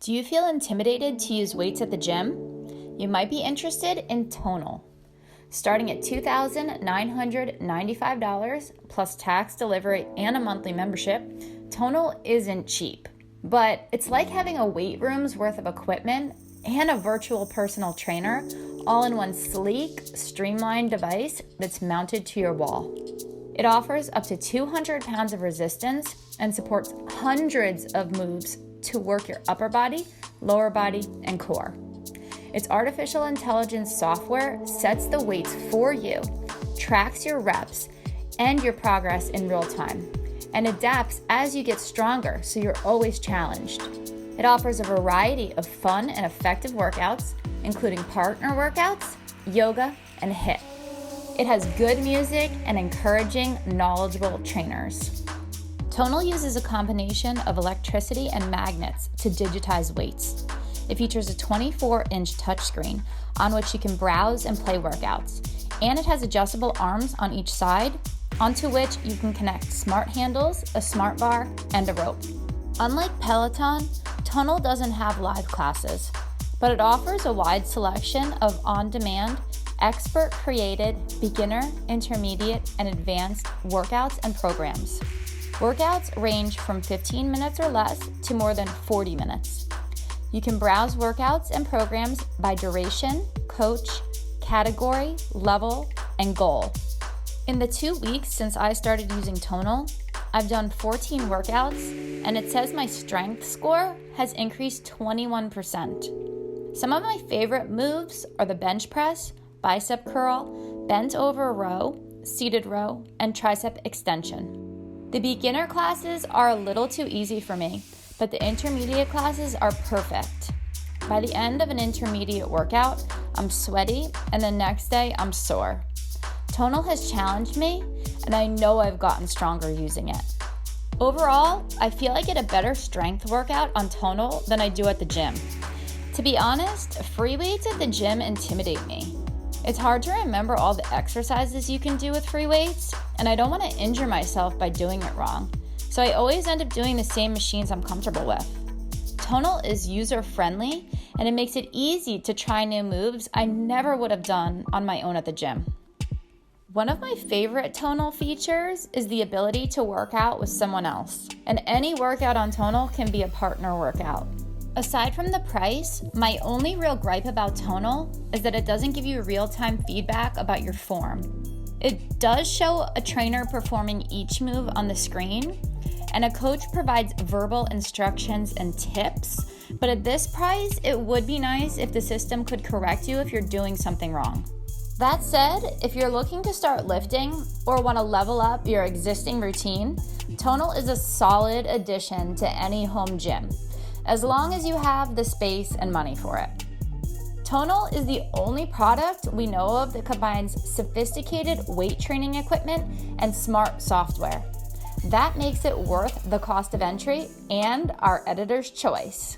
Do you feel intimidated to use weights at the gym? You might be interested in Tonal. Starting at $2,995 plus tax, delivery, and a monthly membership, Tonal isn't cheap. But it's like having a weight room's worth of equipment and a virtual personal trainer all in one sleek, streamlined device that's mounted to your wall. It offers up to 200 pounds of resistance and supports hundreds of moves to work your upper body, lower body, and core. Its artificial intelligence software sets the weights for you, tracks your reps and your progress in real time, and adapts as you get stronger so you're always challenged. It offers a variety of fun and effective workouts, including partner workouts, yoga, and HIIT. It has good music and encouraging, knowledgeable trainers. Tonal uses a combination of electricity and magnets to digitize weights. It features a 24-inch touchscreen on which you can browse and play workouts, and it has adjustable arms on each side, onto which you can connect smart handles, a smart bar, and a rope. Unlike Peloton, Tonal doesn't have live classes, but it offers a wide selection of on-demand, expert-created, beginner, intermediate, and advanced workouts and programs. Workouts range from 15 minutes or less to more than 40 minutes. You can browse workouts and programs by duration, coach, category, level, and goal. In the 2 weeks since I started using Tonal, I've done 14 workouts, and it says my strength score has increased 21%. Some of my favorite moves are the bench press, bicep curl, bent over row, seated row, and tricep extension. The beginner classes are a little too easy for me, but the intermediate classes are perfect. By the end of an intermediate workout, I'm sweaty, and the next day I'm sore. Tonal has challenged me, and I know I've gotten stronger using it. Overall, I feel I get a better strength workout on Tonal than I do at the gym. To be honest, free weights at the gym intimidate me. It's hard to remember all the exercises you can do with free weights, and I don't want to injure myself by doing it wrong. So I always end up doing the same machines I'm comfortable with. Tonal is user-friendly, and it makes it easy to try new moves I never would have done on my own at the gym. One of my favorite Tonal features is the ability to work out with someone else, and any workout on Tonal can be a partner workout. Aside from the price, my only real gripe about Tonal is that it doesn't give you real-time feedback about your form. It does show a trainer performing each move on the screen, and a coach provides verbal instructions and tips, but at this price, it would be nice if the system could correct you if you're doing something wrong. That said, if you're looking to start lifting or want to level up your existing routine, Tonal is a solid addition to any home gym, as long as you have the space and money for it. Tonal is the only product we know of that combines sophisticated weight training equipment and smart software. That makes it worth the cost of entry and our editor's choice.